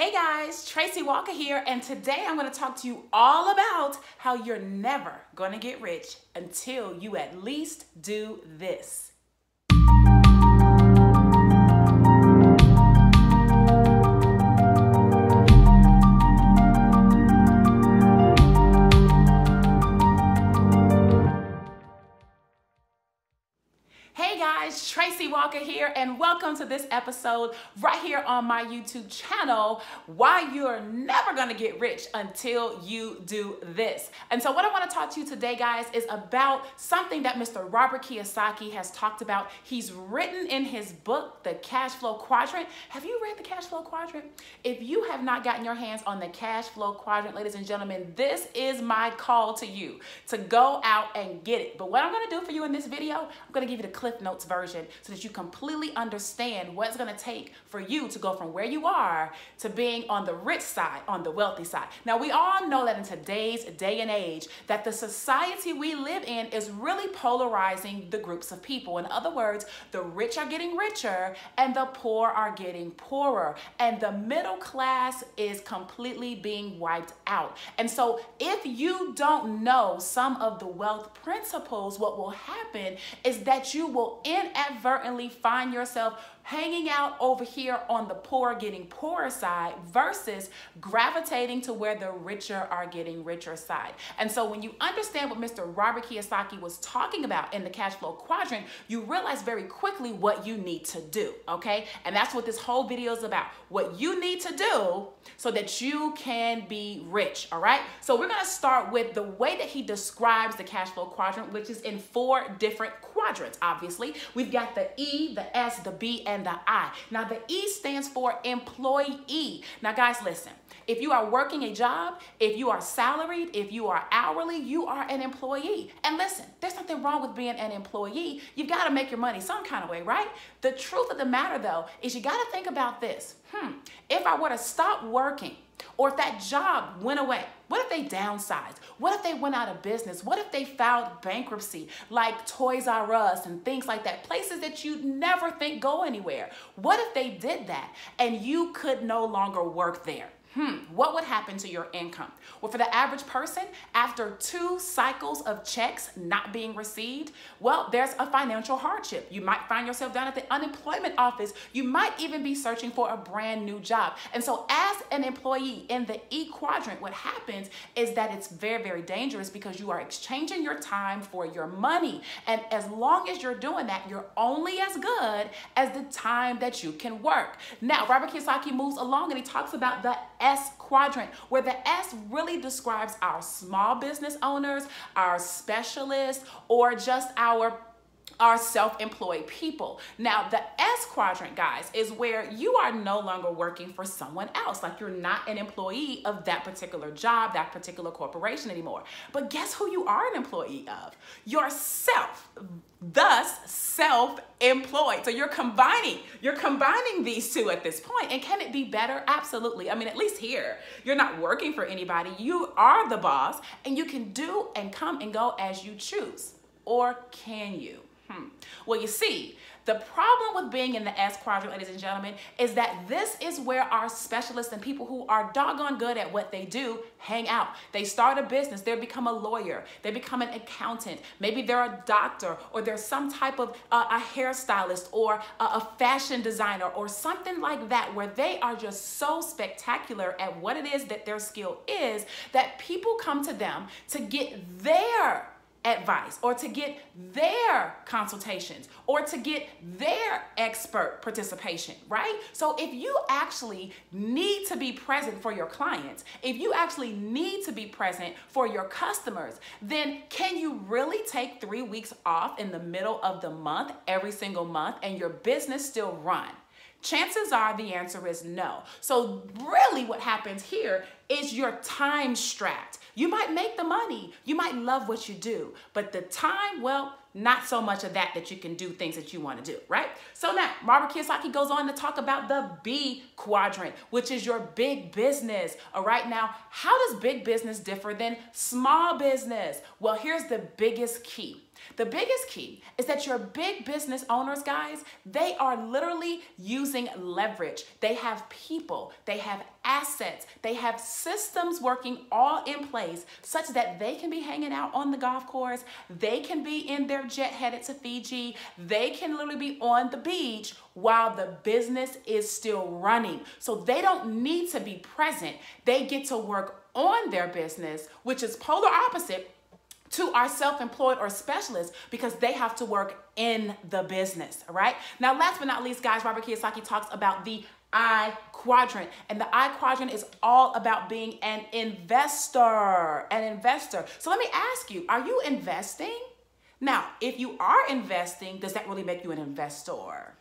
Hey guys, Tracey Walker here, and today I'm going to talk to you all about how you're never going to get rich until you at least do this. Hey guys, Tracey Walker here, and welcome to this episode right here on my YouTube channel, Why You're Never Gonna Get Rich Until You Do This. And so what I want to talk to you today, guys, is about something that Mr. Robert Kiyosaki has talked about. He's written in his book, The Cashflow Quadrant. Have you read The Cashflow Quadrant? If you have not gotten your hands on The Cashflow Quadrant, ladies and gentlemen, this is my call to you to go out and get it. But what I'm going to do for you in this video, I'm going to give you the Cliff Notes version so that you completely understand what it's going to take for you to go from where you are to being on the rich side, on the wealthy side. Now, we all know that in today's day and age that the society we live in is really polarizing the groups of people. In other words, the rich are getting richer and the poor are getting poorer, and the middle class is completely being wiped out. And so if you don't know some of the wealth principles, what will happen is that you will inadvertently find yourself hanging out over here on the poor getting poorer side versus gravitating to where the richer are getting richer side. And so when you understand what Mr. Robert Kiyosaki was talking about in the Cashflow Quadrant, you realize very quickly what you need to do, okay? And that's what this whole video is about, what you need to do so that you can be rich, all right? So we're gonna start with the way that he describes the Cashflow Quadrant, which is in 4 different quadrants, obviously. We've got the E, the S, the B, and the I. Now, the E stands for employee. Now, guys, listen. If you are working a job, if you are salaried, if you are hourly, you are an employee. And listen, there's nothing wrong with being an employee. You've got to make your money some kind of way, right? The truth of the matter, though, is you got to think about this. If I were to stop working, or if that job went away, what if they downsized? What if they went out of business? What if they filed bankruptcy, like Toys R Us and things like that, places that you'd never think go anywhere? What if they did that and you could no longer work there? What would happen to your income? Well, for the average person, after 2 cycles of checks not being received, well, there's a financial hardship. You might find yourself down at the unemployment office. You might even be searching for a brand new job. And so as an employee in the E quadrant, what happens is that it's very, very dangerous because you are exchanging your time for your money. And as long as you're doing that, you're only as good as the time that you can work. Now, Robert Kiyosaki moves along and he talks about the S quadrant, where the S really describes our small business owners, our specialists, or just our self-employed people. Now, the S quadrant, guys, is where you are no longer working for someone else. Like, you're not an employee of that particular job, that particular corporation anymore. But guess who you are an employee of? Yourself. Thus, self-employed. So you're combining these two at this point. And can it be better? Absolutely. I mean, at least here, you're not working for anybody. You are the boss, and you can do and come and go as you choose. Or can you? Well, you see, the problem with being in the S quadrant, ladies and gentlemen, is that this is where our specialists and people who are doggone good at what they do hang out. They start a business, they become a lawyer, they become an accountant, maybe they're a doctor, or they're some type of a hairstylist or a fashion designer or something like that, where they are just so spectacular at what it is that their skill is that people come to them to get their advice or to get their consultations or to get their expert participation, right? So if you actually need to be present for your clients, if you actually need to be present for your customers, then can you really take 3 weeks off in the middle of the month, every single month, and your business still run? Chances are the answer is no. So really what happens here is you're time strapped. You might make the money, you might love what you do, but the time, well, not so much of that you can do things that you want to do, right? So now, Robert Kiyosaki goes on to talk about the B quadrant, which is your big business. All right, now, how does big business differ than small business? Well, here's the biggest key. The biggest key is that your big business owners, guys, they are literally using leverage. They have people, they have assets, they have systems working all in place such that they can be hanging out on the golf course, they can be in their jet headed to Fiji, they can literally be on the beach while the business is still running. So they don't need to be present. They get to work on their business, which is polar opposite to our self-employed or specialists, because they have to work in the business, all right? Now, last but not least, guys, Robert Kiyosaki talks about the I Quadrant, and the I Quadrant is all about being an investor, So let me ask you, are you investing? Now, if you are investing, does that really make you an investor?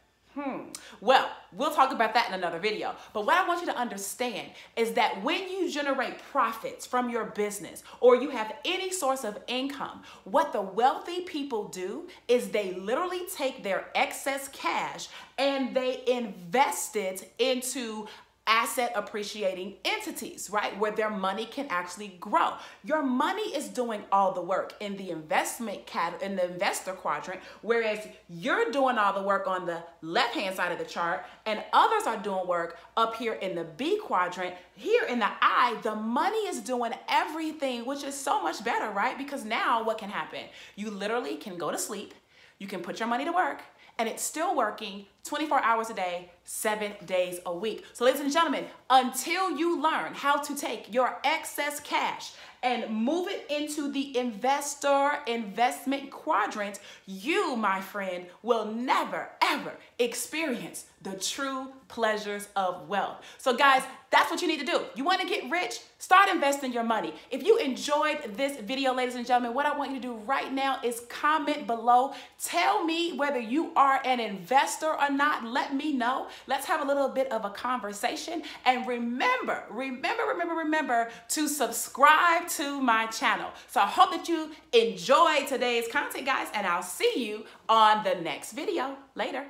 Well, we'll talk about that in another video. But what I want you to understand is that when you generate profits from your business or you have any source of income, what the wealthy people do is they literally take their excess cash and they invest it into asset appreciating entities, right? Where their money can actually grow. Your money is doing all the work in the investor quadrant, whereas you're doing all the work on the left-hand side of the chart, and others are doing work up here in the B quadrant. Here in the I, the money is doing everything, which is so much better, right? Because now what can happen? You literally can go to sleep, you can put your money to work, and it's still working 24 hours a day, 7 days a week. So ladies and gentlemen, until you learn how to take your excess cash and move it into the investment quadrant, you, my friend, will never, ever experience the true pleasures of wealth. So guys, that's what you need to do. You want to get rich? Start investing your money. If you enjoyed this video, ladies and gentlemen, what I want you to do right now is comment below. Tell me whether you are an investor or not. Let me know. Let's have a little bit of a conversation. And remember to subscribe to my channel. So I hope that you enjoyed today's content, guys, and I'll see you on the next video. Later.